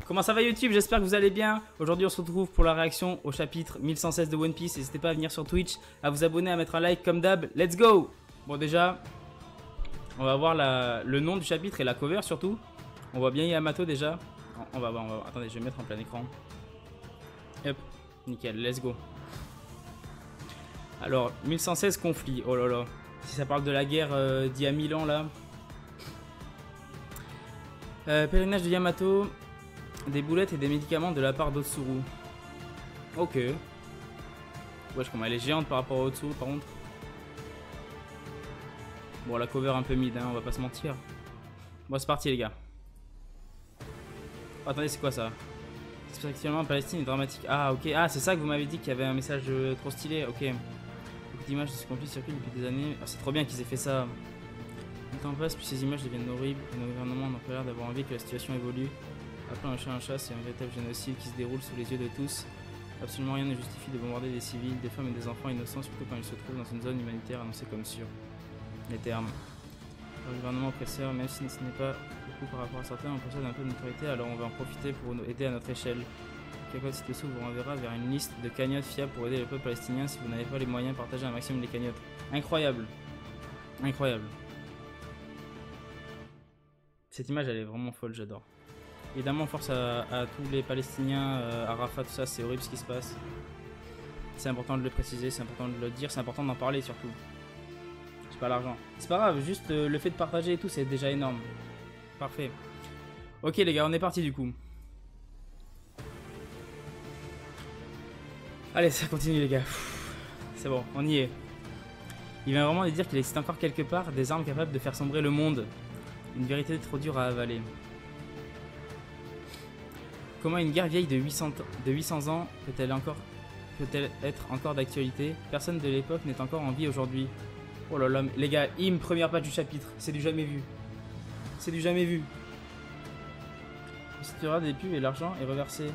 Comment ça va YouTube? J'espère que vous allez bien. Aujourd'hui on se retrouve pour la réaction au chapitre 1116 de One Piece. N'hésitez pas à venir sur Twitch, à vous abonner, à mettre un like comme d'hab. Let's go! Bon déjà, on va voir le nom du chapitre et la cover surtout. On voit bien Yamato déjà. On va voir. Attendez, je vais mettre en plein écran. Hop, nickel, let's go. Alors, 1116 conflit, oh là là. Si ça parle de la guerre d'il y a 1000 ans là. Pèlerinage de Yamato. Des boulettes et des médicaments de la part d'Otsuru. Ok. Wesh, comment elle est géante par rapport à Otsuru par contre. Bon, la cover un peu mid, hein, on va pas se mentir. Bon, c'est parti les gars. Oh, attendez, c'est quoi ça? Actuellement, Palestine est dramatique. Ah, ok. Ah, c'est ça que vous m'avez dit qu'il y avait un message trop stylé. Ok. Beaucoup d'images de ce conflit circulent depuis des années. Oh, c'est trop bien qu'ils aient fait ça. Le temps passe, puis ces images deviennent horribles. Et nos gouvernements n'ont pas l'air d'avoir envie que la situation évolue. Appelant un chat, c'est un véritable génocide qui se déroule sous les yeux de tous. Absolument rien ne justifie de bombarder des civils, des femmes et des enfants innocents, surtout quand ils se trouvent dans une zone humanitaire annoncée comme sûre. Les termes. Le gouvernement oppresseur, même si ce n'est pas beaucoup par rapport à certains, on possède un peu de notoriété, alors on va en profiter pour aider à notre échelle. Quelque chose ci-dessous vous renverra vers une liste de cagnottes fiables pour aider le peuple palestinien. Si vous n'avez pas les moyens, partagez un maximum les cagnottes. Incroyable. Incroyable. Cette image elle est vraiment folle, j'adore. Évidemment, force à tous les Palestiniens, à Rafah, tout ça, c'est horrible ce qui se passe. C'est important de le préciser, c'est important de le dire, c'est important d'en parler surtout. C'est pas l'argent. C'est pas grave, juste le fait de partager et tout, c'est déjà énorme. Parfait. Ok les gars, on est parti du coup. Allez, ça continue les gars. C'est bon, on y est. Il vient vraiment de dire qu'il existe encore quelque part des armes capables de faire sombrer le monde. Une vérité trop dure à avaler. Comment une guerre vieille de 800 ans peut-elle être encore d'actualité? Personne de l'époque n'est encore en vie aujourd'hui. Oh là là, les gars, première page du chapitre, c'est du jamais vu. C'est du jamais vu. Si tu auras des pubs et l'argent est reversé.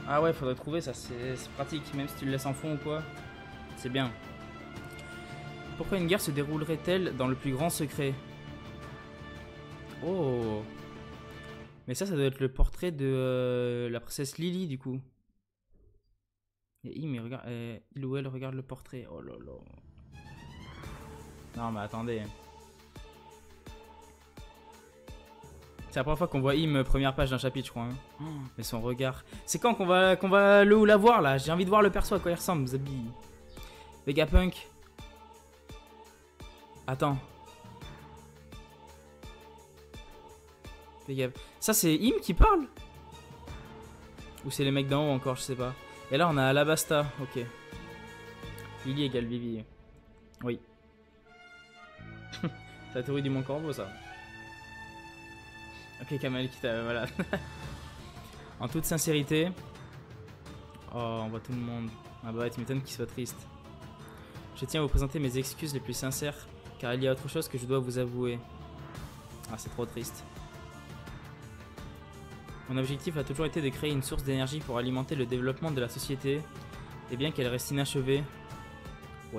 Ah ouais, faudrait trouver ça, c'est pratique, même si tu le laisses en fond ou quoi. C'est bien. Pourquoi une guerre se déroulerait-elle dans le plus grand secret? Oh. Mais ça doit être le portrait de la princesse Lily, du coup. Et il ou elle regarde le portrait. Oh là là. Non, mais attendez. C'est la première fois qu'on voit première page d'un chapitre, je crois. Hein. Oh, mais son regard. C'est quand qu'on va la voir, là? J'ai envie de voir le perso, à quoi il ressemble, Zabi. Vegapunk. Attends. Ça c'est qui parle? Ou c'est les mecs d'en haut encore, je sais pas. Et là on a Alabasta, ok. Lily égale Vivi. Oui. C'est la théorie du Mont Corbeau ça. Ok Kamel qui t'a... voilà. En toute sincérité. Oh on voit tout le monde. Ah bah ouais tu m'étonnes qu'il soit triste. Je tiens à vous présenter mes excuses les plus sincères. Car il y a autre chose que je dois vous avouer. Ah c'est trop triste. Mon objectif a toujours été de créer une source d'énergie pour alimenter le développement de la société, et bien qu'elle reste inachevée,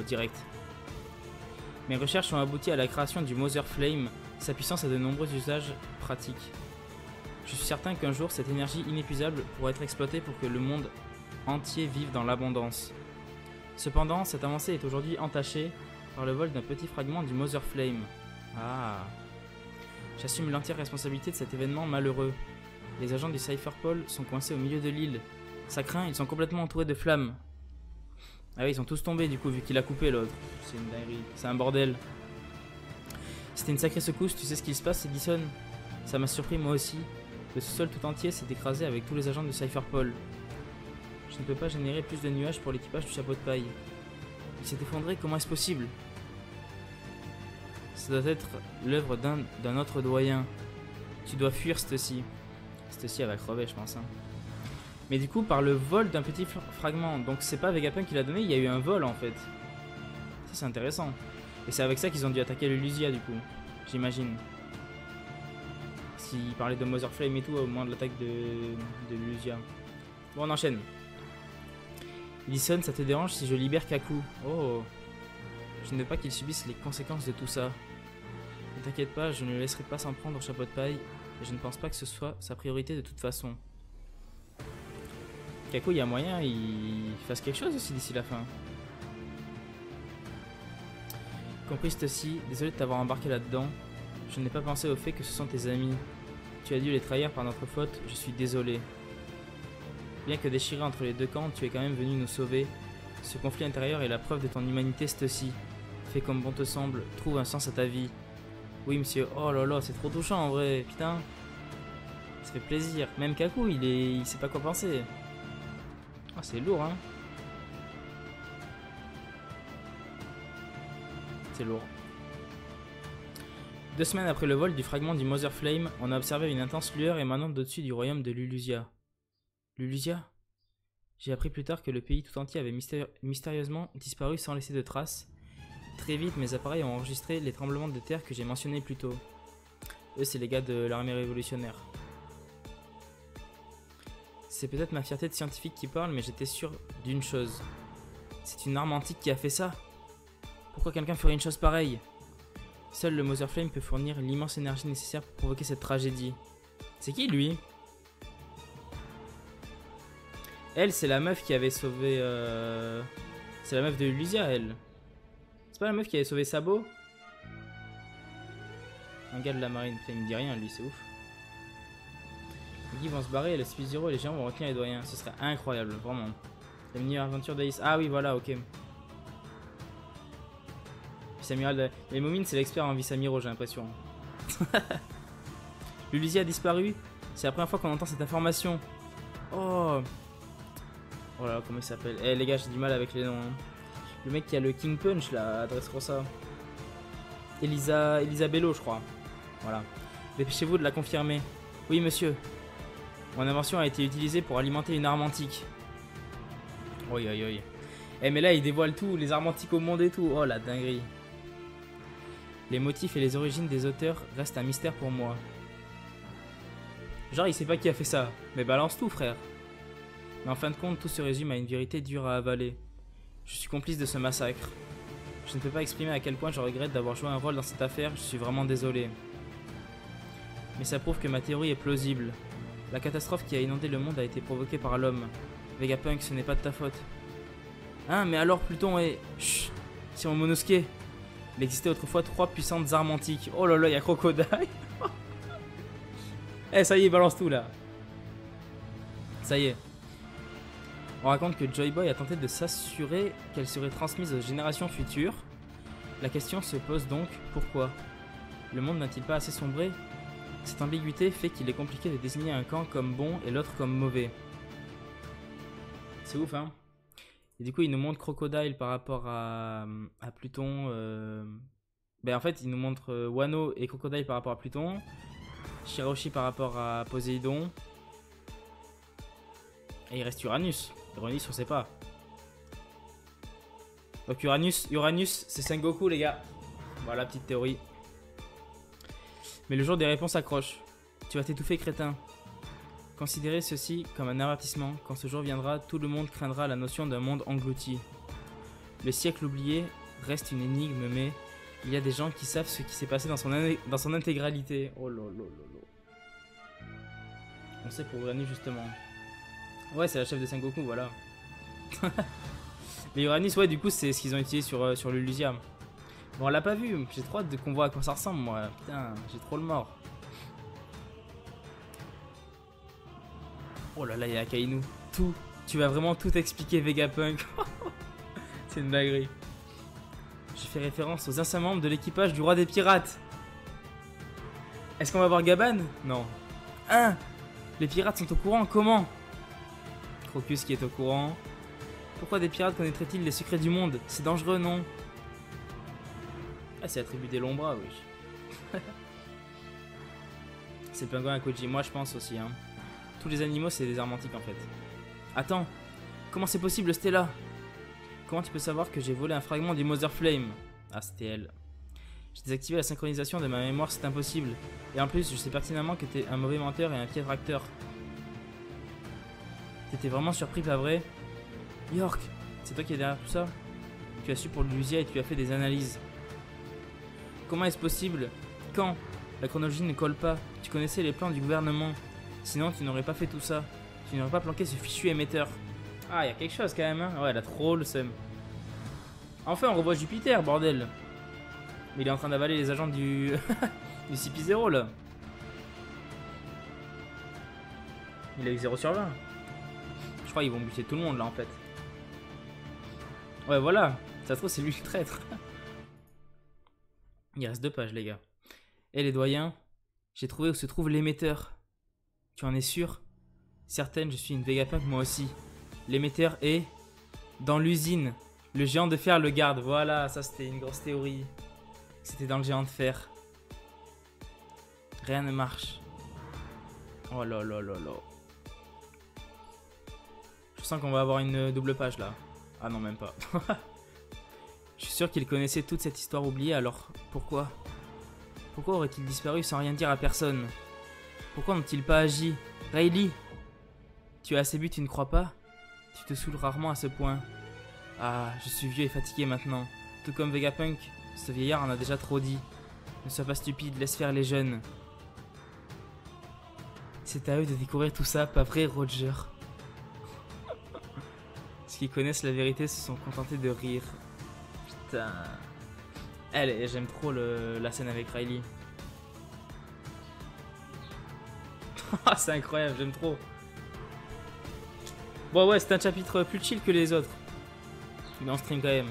direct. Mes recherches ont abouti à la création du Mother Flame, sa puissance a de nombreux usages pratiques. Je suis certain qu'un jour cette énergie inépuisable pourra être exploitée pour que le monde entier vive dans l'abondance. Cependant, cette avancée est aujourd'hui entachée par le vol d'un petit fragment du Mother Flame. Ah. J'assume l'entière responsabilité de cet événement malheureux. Les agents du Cypherpol sont coincés au milieu de l'île. Ça craint, ils sont complètement entourés de flammes. Ah oui, ils sont tous tombés du coup, vu qu'il a coupé l'autre. C'est une dinguerie, c'est un bordel. C'était une sacrée secousse, tu sais ce qui se passe, Edison? Ça m'a surpris moi aussi. Le sous-sol tout entier s'est écrasé avec tous les agents de Cypherpol. Je ne peux pas générer plus de nuages pour l'équipage du chapeau de paille. Il s'est effondré, comment est-ce possible? Ça doit être l'œuvre d'un autre doyen. Tu dois fuir, Stussy. Stussy elle va crever je pense hein. Mais du coup par le vol d'un petit fragment. Donc c'est pas Vegapunk qui l'a donné, il y a eu un vol en fait. Ça c'est intéressant. Et c'est avec ça qu'ils ont dû attaquer le Lusia du coup. J'imagine. S'ils parlaient de Mother Flame et tout au moment de l'attaque de Lusia. Bon on enchaîne. Edison, ça te dérange si je libère Kaku? Oh. Je ne veux pas qu'il subisse les conséquences de tout ça. Ne t'inquiète pas, je ne le laisserai pas s'en prendre au chapeau de paille. Et je ne pense pas que ce soit sa priorité de toute façon. Kaku, il y a moyen il fasse quelque chose aussi d'ici la fin. Compris ceci, désolé de t'avoir embarqué là-dedans. Je n'ai pas pensé au fait que ce sont tes amis. Tu as dû les trahir par notre faute, je suis désolé. Bien que déchiré entre les deux camps, tu es quand même venu nous sauver. Ce conflit intérieur est la preuve de ton humanité, Stussy. Fais comme bon te semble, trouve un sens à ta vie. Oui, monsieur. Oh là là, c'est trop touchant en vrai, putain. Ça fait plaisir. Même Kaku, il sait pas quoi penser. Ah, c'est lourd, hein. C'est lourd. 2 semaines après le vol du fragment du Mother Flame, on a observé une intense lueur émanant d'au-dessus du royaume de Lulusia. Lulusia? J'ai appris plus tard que le pays tout entier avait mystérieusement disparu sans laisser de traces. Très vite, mes appareils ont enregistré les tremblements de terre que j'ai mentionnés plus tôt. Eux, c'est les gars de l'armée révolutionnaire. C'est peut-être ma fierté de scientifique qui parle, mais j'étais sûr d'une chose. C'est une arme antique qui a fait ça. Pourquoi quelqu'un ferait une chose pareille? Seul le Mother Flame peut fournir l'immense énergie nécessaire pour provoquer cette tragédie. C'est qui, lui? Elle, c'est la meuf qui avait sauvé... C'est la meuf de Lulusia, elle. C'est pas la meuf qui avait sauvé Sabo? Un gars de la marine, putain, il me dit rien, lui, c'est ouf. Les Guy vont se barrer et les Spizero et les géants vont retenir les doyens. Ce serait incroyable, vraiment. La mini-aventure d'Alice. Ah oui, voilà, ok. Vice-amiral. Les Momines, c'est l'expert en vice-amiraux, j'ai l'impression. Lulusia a disparu. C'est la première fois qu'on entend cette information. Oh. Oh là là, comment il s'appelle? Eh les gars, j'ai du mal avec les noms. Hein. Le mec qui a le King Punch là, adresse pour ça. Elisabello, je crois. Voilà. Dépêchez-vous de la confirmer. Oui, monsieur. Mon invention a été utilisée pour alimenter une arme antique. Oi, oi, oi. Eh, mais là, il dévoile tout, les armes antiques au monde et tout. Oh, la dinguerie. Les motifs et les origines des auteurs restent un mystère pour moi. Genre, il sait pas qui a fait ça. Mais balance tout, frère. Mais en fin de compte, tout se résume à une vérité dure à avaler. Je suis complice de ce massacre. Je ne peux pas exprimer à quel point je regrette d'avoir joué un rôle dans cette affaire, je suis vraiment désolé. Mais ça prouve que ma théorie est plausible. La catastrophe qui a inondé le monde a été provoquée par l'homme. Vegapunk, ce n'est pas de ta faute. Hein, mais alors Pluton est... Chut, c'est mon Monosuke. Il existait autrefois 3 puissantes armes antiques. Oh là là, il y a Crocodile. Eh, ça y est, balance tout là. Ça y est. On raconte que Joy Boy a tenté de s'assurer qu'elle serait transmise aux générations futures. La question se pose donc, pourquoi? Le monde n'a-t-il pas assez sombré? Cette ambiguïté fait qu'il est compliqué de désigner un camp comme bon et l'autre comme mauvais. C'est ouf, hein? Et du coup, il nous montre Crocodile par rapport à Pluton. Ben, en fait, il nous montre Wano et Crocodile par rapport à Pluton. Shirahoshi par rapport à Poséidon. Et il reste Uranus. Uranus, on sait pas. Donc Uranus, c'est Sengoku, les gars. Voilà, petite théorie. Mais le jour des réponses accroche. Tu vas t'étouffer, crétin. Considérez ceci comme un avertissement. Quand ce jour viendra, tout le monde craindra la notion d'un monde englouti. Le siècle oublié reste une énigme, mais il y a des gens qui savent ce qui s'est passé dans son intégralité. Oh là là là là. On sait pour Uranus, justement. Ouais, c'est la chef de Sengoku, voilà. Mais Uranus, ouais, du coup, c'est ce qu'ils ont utilisé sur Lulusia. Bon, on l'a pas vu, j'ai trop hâte qu'on voit à quoi ça ressemble, moi. Putain, j'ai trop le mort. Oh là là, il y a Akainu. Tout. Tu vas vraiment tout expliquer, Vegapunk. C'est une dinguerie. J'ai fait référence aux anciens membres de l'équipage du roi des pirates. Est-ce qu'on va voir Gaban? Non. Hein? Les pirates sont au courant, comment? Crocus qui est au courant. Pourquoi des pirates connaîtraient-ils les secrets du monde? C'est dangereux, non? Ah, c'est la tribu des longs bras, oui. C'est le pingouin à Koji, moi je pense aussi, hein. Tous les animaux, c'est des armes antiques en fait. Attends, comment c'est possible, Stella? Comment tu peux savoir que j'ai volé un fragment du Mother Flame? Ah, c'était elle. J'ai désactivé la synchronisation de ma mémoire, c'est impossible. Et en plus, je sais pertinemment que t'es un mauvais menteur et un piètre acteur. T'étais vraiment surpris, pas vrai? York, c'est toi qui es derrière tout ça? Tu as su pour Lulusia et tu as fait des analyses. Comment est-ce possible? Quand? La chronologie ne colle pas. Tu connaissais les plans du gouvernement. Sinon, tu n'aurais pas fait tout ça. Tu n'aurais pas planqué ce fichu émetteur. Ah, il y a quelque chose quand même, hein. Ouais, elle a trop le seum. Enfin, on revoit Jupiter, bordel. Mais il est en train d'avaler les agents du... du CP0, là. Il a eu 0 sur 20. Je crois qu'ils vont buter tout le monde, là, en fait. Ouais, voilà. Ça se trouve, c'est lui le traître. Il reste 2 pages, les gars. Et les doyens, j'ai trouvé où se trouve l'émetteur. Tu en es sûr? Certaine, je suis une Vegapunk moi aussi. L'émetteur est dans l'usine. Le géant de fer le garde. Voilà, ça c'était une grosse théorie. C'était dans le géant de fer. Rien ne marche. Oh là là là là. Je sens qu'on va avoir une double page là. Ah non, même pas. Je suis sûr qu'il connaissait toute cette histoire oubliée, alors pourquoi? Pourquoi aurait-il disparu sans rien dire à personne? Pourquoi n'ont-ils pas agi? Rayleigh, tu as assez bu, tu ne crois pas? Tu te saoules rarement à ce point. Ah, je suis vieux et fatigué maintenant. Tout comme Vegapunk, ce vieillard en a déjà trop dit. Ne sois pas stupide, laisse faire les jeunes. C'est à eux de découvrir tout ça, pas vrai, Roger? Ceux qui connaissent la vérité se sont contentés de rire. Putain. J'aime trop la scène avec Rayleigh. C'est incroyable, j'aime trop. Bon ouais, c'est un chapitre plus chill que les autres. Mais en stream quand même.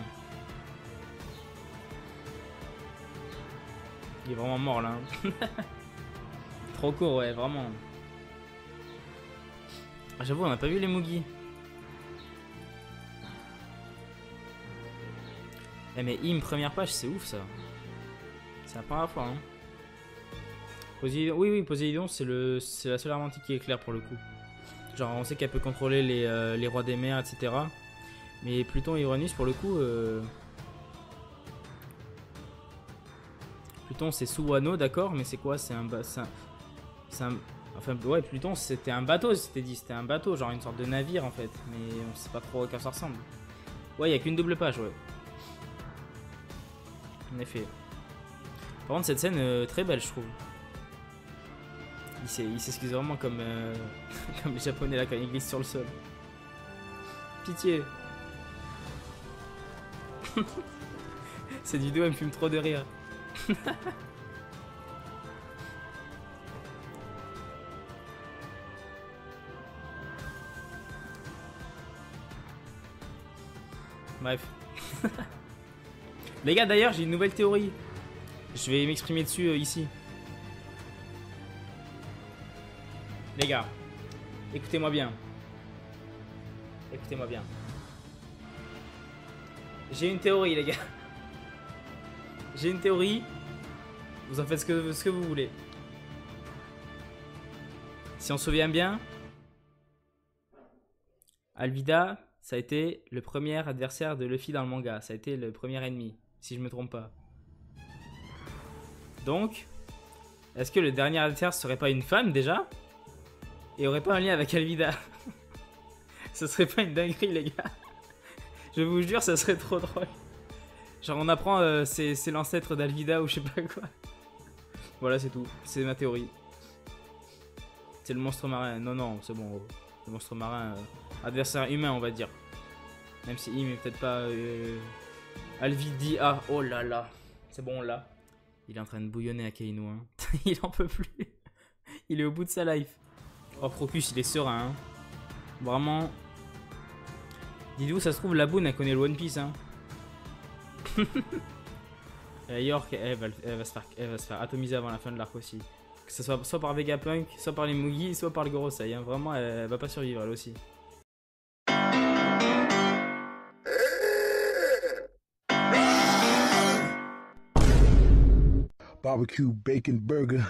Il est vraiment mort là. Trop court, ouais, vraiment. Ah, j'avoue, on n'a pas vu les Mugi. Eh mais Im, première page, c'est ouf ça. C'est la première fois, hein. Poséidon, oui, Poséidon, c'est la seule arme antique qui est claire pour le coup. Genre, on sait qu'elle peut contrôler les rois des mers, etc. Mais Pluton et Uranus, pour le coup... Pluton, c'est sous Wano, d'accord, mais c'est quoi? C'est un... Enfin, ouais, Pluton, c'était un bateau, c'était dit. C'était un bateau, genre une sorte de navire, en fait. Mais on sait pas trop à quoi ça ressemble. Ouais, il n'y a qu'une double page, ouais. En effet. Par contre, cette scène, très belle, je trouve. Il s'excuse vraiment comme, comme les japonais là quand ils glissent sur le sol. Pitié. Cette vidéo elle me fume trop de rire. Bref. Les gars, d'ailleurs, j'ai une nouvelle théorie. Je vais m'exprimer dessus ici. Les gars, écoutez-moi bien. Écoutez-moi bien. J'ai une théorie, les gars. J'ai une théorie. Vous en faites ce que vous voulez. Si on se souvient bien, Alvida, ça a été le premier adversaire de Luffy dans le manga. Ça a été le premier ennemi, si je me trompe pas. Donc, est-ce que le dernier adversaire serait pas une femme déjà? Et aurait pas un lien avec Alvida? Ce serait pas une dinguerie, les gars? Je vous jure, ça serait trop drôle. Genre, on apprend c'est l'ancêtre d'Alvida ou je sais pas quoi. Voilà, c'est tout. C'est ma théorie. C'est le monstre marin. Non, non, c'est bon. Le monstre marin, adversaire humain, on va dire. Même si il est peut-être pas Alvida. Oh là là. C'est bon, là. Il est en train de bouillonner à Kaino. Hein. Il en peut plus. Il est au bout de sa life. Oh, Procus, il est serein. Hein. Vraiment. Dites-vous, ça se trouve, la Boone, elle connaît le One Piece. Hein. York, elle va se faire atomiser avant la fin de l'arc aussi. Que ce soit par Vegapunk, soit par les Mugi, soit par le Gorosei. Hein. Vraiment, elle va pas survivre, elle aussi. Barbecue bacon burger.